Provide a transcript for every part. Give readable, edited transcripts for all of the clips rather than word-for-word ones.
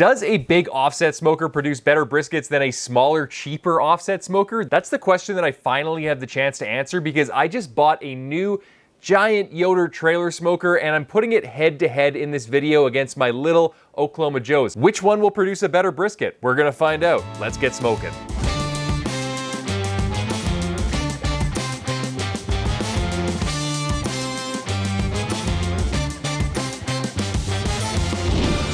Does a big offset smoker produce better briskets than a smaller, cheaper offset smoker? That's the question that I finally have the chance to answer because I just bought a new giant Yoder trailer smoker and I'm putting it head to head in this video against my little Oklahoma Joe's. Which one will produce a better brisket? We're gonna find out. Let's get smoking.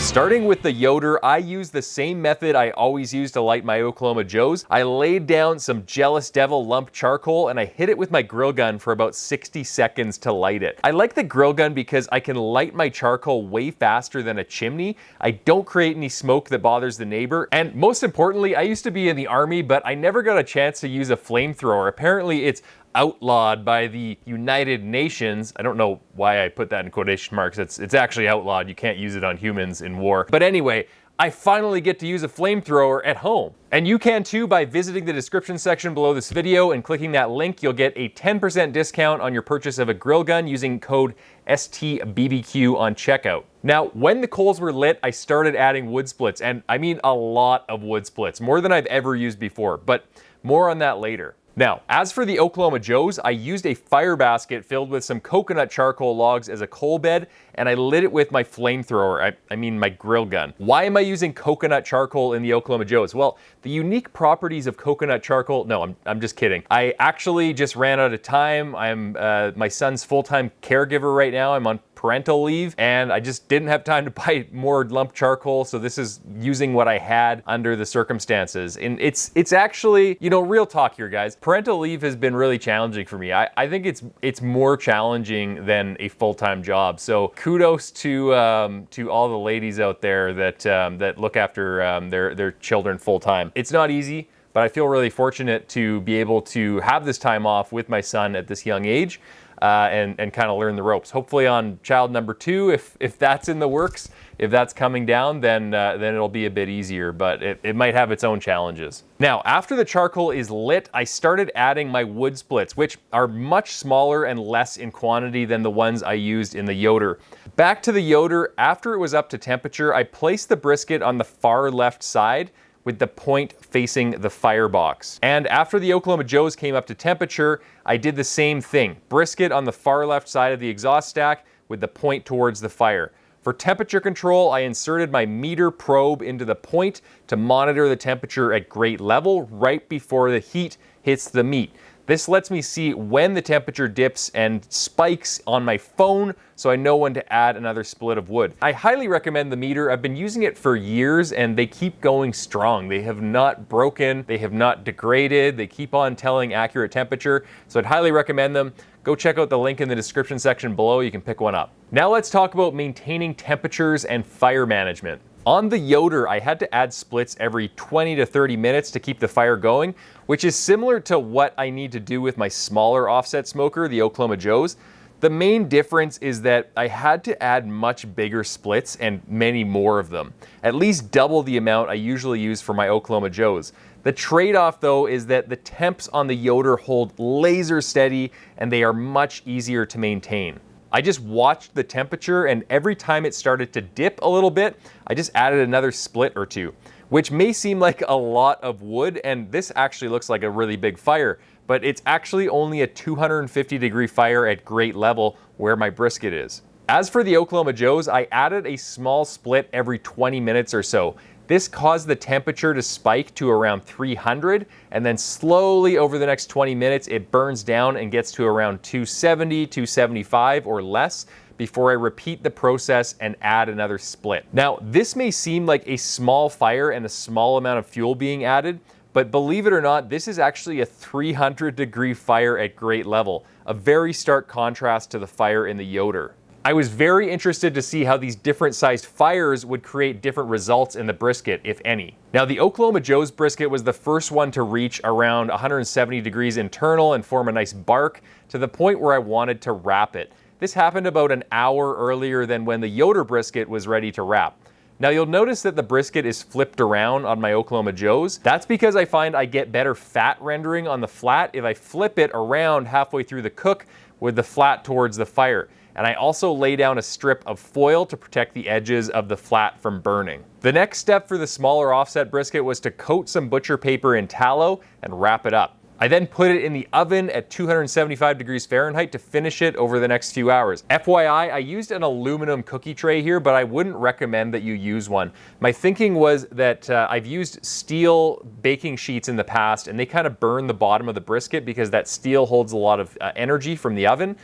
Starting with the Yoder, I use the same method I always use to light my Oklahoma Joe's. I laid down some Jealous Devil lump charcoal and I hit it with my grill gun for about 60 seconds to light it. I like the grill gun because I can light my charcoal way faster than a chimney. I don't create any smoke that bothers the neighbor. And most importantly, I used to be in the army, but I never got a chance to use a flamethrower. Apparently it's outlawed by the United Nations. I don't know why I put that in quotation marks. It's actually outlawed. You can't use it on humans in war. But anyway, I finally get to use a flamethrower at home. And you can too by visiting the description section below this video and clicking that link. You'll get a 10% discount on your purchase of a grill gun using code STBBQ on checkout. Now, when the coals were lit, I started adding wood splits, and I mean a lot of wood splits, more than I've ever used before, but more on that later. Now, as for the Oklahoma Joe's, I used a fire basket filled with some coconut charcoal logs as a coal bed, and I lit it with my flamethrower, I mean my grill gun. Why am I using coconut charcoal in the Oklahoma Joe's? Well, the unique properties of coconut charcoal, no, I'm just kidding. I actually just ran out of time. I'm my son's full-time caregiver right now. I'm on parental leave, and I just didn't have time to buy more lump charcoal, so this is using what I had under the circumstances. And it's actually, you know, real talk here, guys. Parental leave has been really challenging for me. I think it's more challenging than a full-time job. So kudos to all the ladies out there that look after their children full-time. It's not easy, but I feel really fortunate to be able to have this time off with my son at this young age. And kind of learn the ropes. Hopefully on child number 2, if that's in the works, if that's coming down, then it'll be a bit easier, but it might have its own challenges. Now, after the charcoal is lit, I started adding my wood splits, which are much smaller and less in quantity than the ones I used in the Yoder. Back to the Yoder, after it was up to temperature, I placed the brisket on the far left side with the point facing the firebox. And after the Oklahoma Joe's came up to temperature, I did the same thing. Brisket on the far left side of the exhaust stack with the point towards the fire. For temperature control, I inserted my meter probe into the point to monitor the temperature at grate level right before the heat hits the meat. This lets me see when the temperature dips and spikes on my phone, so I know when to add another split of wood. I highly recommend the meter. I've been using it for years and they keep going strong. They have not broken, they have not degraded, they keep on telling accurate temperature, so I'd highly recommend them. Go check out the link in the description section below, you can pick one up. Now let's talk about maintaining temperatures and fire management. On the Yoder, I had to add splits every 20 to 30 minutes to keep the fire going, which is similar to what I need to do with my smaller offset smoker, the Oklahoma Joe's. The main difference is that I had to add much bigger splits and many more of them, at least double the amount I usually use for my Oklahoma Joe's. The trade-off though is that the temps on the Yoder hold laser steady and they are much easier to maintain. I just watched the temperature and every time it started to dip a little bit, I just added another split or two, which may seem like a lot of wood, and this actually looks like a really big fire, but it's actually only a 250-degree fire at grate level where my brisket is. As for the Oklahoma Joe's, I added a small split every 20 minutes or so. This caused the temperature to spike to around 300, and then slowly over the next 20 minutes, it burns down and gets to around 270, 275 or less before I repeat the process and add another split. Now, this may seem like a small fire and a small amount of fuel being added, but believe it or not, this is actually a 300-degree fire at grate level, a very stark contrast to the fire in the Yoder. I was very interested to see how these different sized fires would create different results in the brisket, if any. Now, the Oklahoma Joe's brisket was the first one to reach around 170 degrees internal and form a nice bark to the point where I wanted to wrap it. This happened about an hour earlier than when the Yoder brisket was ready to wrap. Now you'll notice that the brisket is flipped around on my Oklahoma Joe's. That's because I find I get better fat rendering on the flat if I flip it around halfway through the cook with the flat towards the fire. and I also lay down a strip of foil to protect the edges of the flat from burning. The next step for the smaller offset brisket was to coat some butcher paper in tallow and wrap it up. I then put it in the oven at 275 degrees Fahrenheit to finish it over the next few hours. FYI, I used an aluminum cookie tray here, but I wouldn't recommend that you use one. My thinking was that I've used steel baking sheets in the past, and they kind of burn the bottom of the brisket because that steel holds a lot of energy from the oven.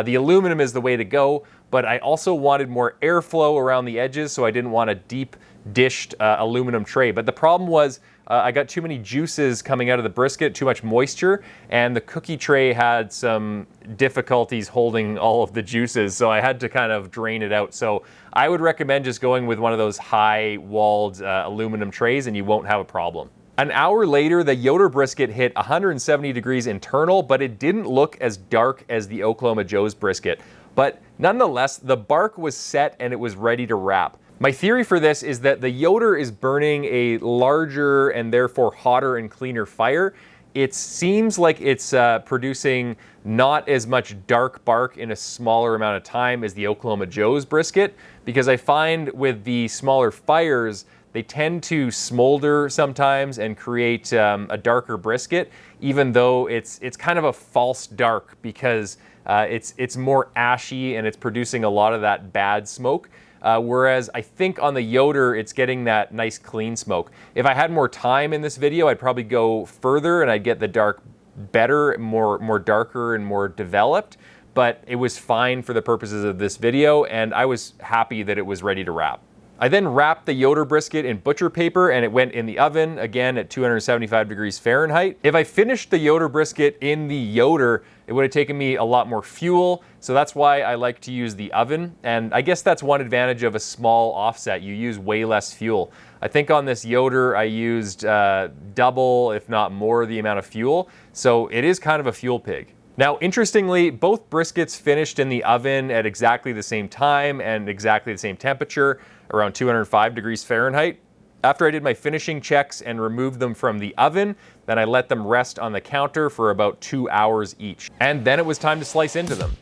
The aluminum is the way to go, but I also wanted more airflow around the edges, so I didn't want a deep dished aluminum tray. But the problem was I got too many juices coming out of the brisket, too much moisture, and the cookie tray had some difficulties holding all of the juices, so I had to kind of drain it out. So I would recommend just going with one of those high-walled aluminum trays, and you won't have a problem. An hour later, the Yoder brisket hit 170 degrees internal, but it didn't look as dark as the Oklahoma Joe's brisket. But nonetheless, the bark was set and it was ready to wrap. My theory for this is that the Yoder is burning a larger and therefore hotter and cleaner fire. It seems like it's producing not as much dark bark in a smaller amount of time as the Oklahoma Joe's brisket, because I find with the smaller fires, they tend to smolder sometimes and create a darker brisket, even though it's kind of a false dark because it's more ashy and it's producing a lot of that bad smoke. Whereas I think on the Yoder, it's getting that nice clean smoke. If I had more time in this video, I'd probably go further and I'd get the dark better, more darker and more developed. But it was fine for the purposes of this video, and I was happy that it was ready to wrap. I then wrapped the Yoder brisket in butcher paper and it went in the oven, again at 275 degrees Fahrenheit. If I finished the Yoder brisket in the Yoder, it would have taken me a lot more fuel, so that's why I like to use the oven. And I guess that's one advantage of a small offset. You use way less fuel. I think on this Yoder, I used double, if not more, the amount of fuel, so it is kind of a fuel pig. Now, interestingly, both briskets finished in the oven at exactly the same time and exactly the same temperature, around 205 degrees Fahrenheit. After I did my finishing checks and removed them from the oven, then I let them rest on the counter for about 2 hours each. And then it was time to slice into them.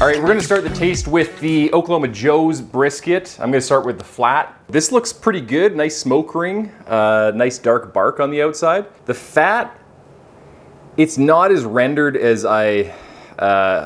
All right, we're gonna start the taste with the Oklahoma Joe's brisket. I'm gonna start with the flat. This looks pretty good, nice smoke ring, nice dark bark on the outside. The fat, it's not as rendered as I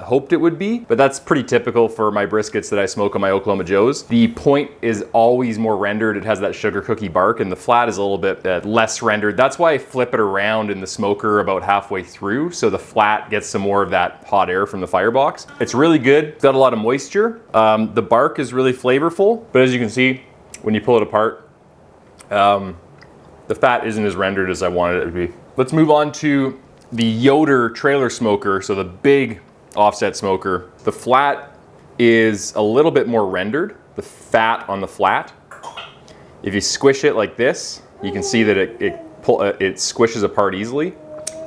hoped it would be, but that's pretty typical for my briskets that I smoke on my Oklahoma Joe's. The point is always more rendered. It has that sugar cookie bark, and the flat is a little bit less rendered. That's why I flip it around in the smoker about halfway through, so the flat gets some more of that hot air from the firebox. It's really good. It's got a lot of moisture. The bark is really flavorful, but as you can see, when you pull it apart, the fat isn't as rendered as I wanted it to be. Let's move on to the Yoder trailer smoker, so the big offset smoker. The flat is a little bit more rendered, the fat on the flat. If you squish it like this, you can see that it squishes apart easily.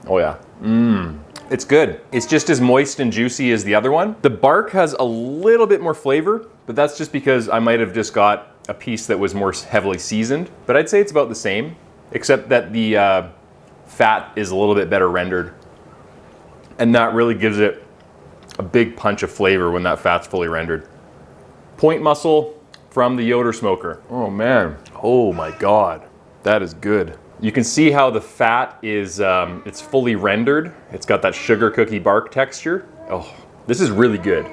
Oh yeah, it's good. It's just as moist and juicy as the other one. The bark has a little bit more flavor, but that's just because I might have just got a piece that was more heavily seasoned. But I'd say it's about the same, except that the fat is a little bit better rendered, and that really gives it a big punch of flavor when that fat's fully rendered. Point muscle from the Yoder smoker. Oh man, oh my God, that is good. You can see how the fat is, it's fully rendered. It's got that sugar cookie bark texture. Oh, this is really good.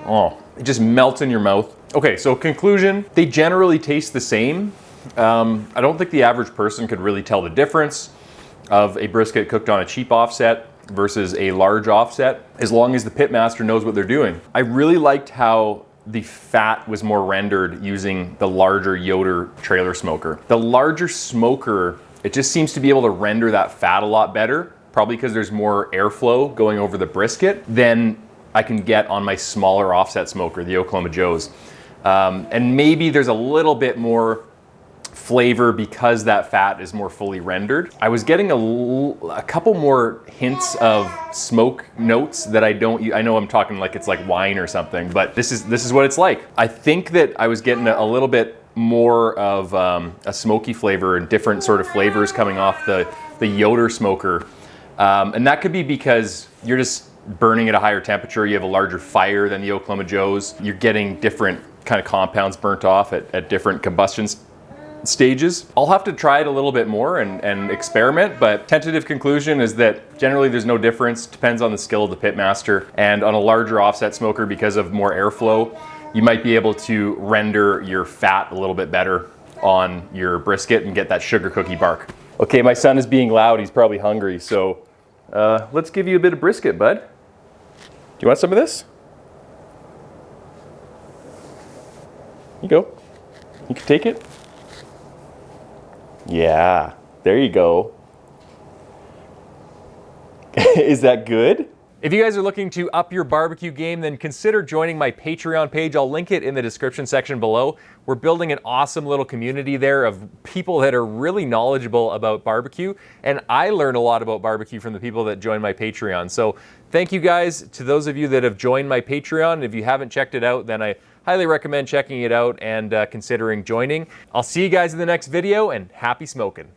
Oh, it just melts in your mouth. Okay, so conclusion, they generally taste the same. I don't think the average person could really tell the difference of a brisket cooked on a cheap offset versus a large offset, as long as the pitmaster knows what they're doing. I really liked how the fat was more rendered using the larger Yoder trailer smoker. The larger smoker, it just seems to be able to render that fat a lot better, probably because there's more airflow going over the brisket than I can get on my smaller offset smoker, the Oklahoma Joe's. And maybe there's a little bit more flavor because that fat is more fully rendered. I was getting a couple more hints of smoke notes that I know I'm talking like it's like wine or something, but this is what it's like. I think that I was getting a little bit more of a smoky flavor and different sort of flavors coming off the Yoder smoker. And that could be because you're just burning at a higher temperature, you have a larger fire than the Oklahoma Joe's. You're getting different kind of compounds burnt off at different combustion stages. I'll have to try it a little bit more and experiment, but tentative conclusion is that generally there's no difference. Depends on the skill of the pitmaster. And on a larger offset smoker, because of more airflow, you might be able to render your fat a little bit better on your brisket and get that sugar cookie bark. Okay, my son is being loud. He's probably hungry, so let's give you a bit of brisket, bud. Do you want some of this? Here you go. You can take it. Yeah, there you go. Is that good? If you guys are looking to up your barbecue game, then consider joining my Patreon page. I'll link it in the description section below. We're building an awesome little community there of people that are really knowledgeable about barbecue, and I learn a lot about barbecue from the people that join my Patreon. So thank you guys to those of you that have joined my Patreon. If you haven't checked it out, then I highly recommend checking it out and considering joining. I'll see you guys in the next video, and happy smoking.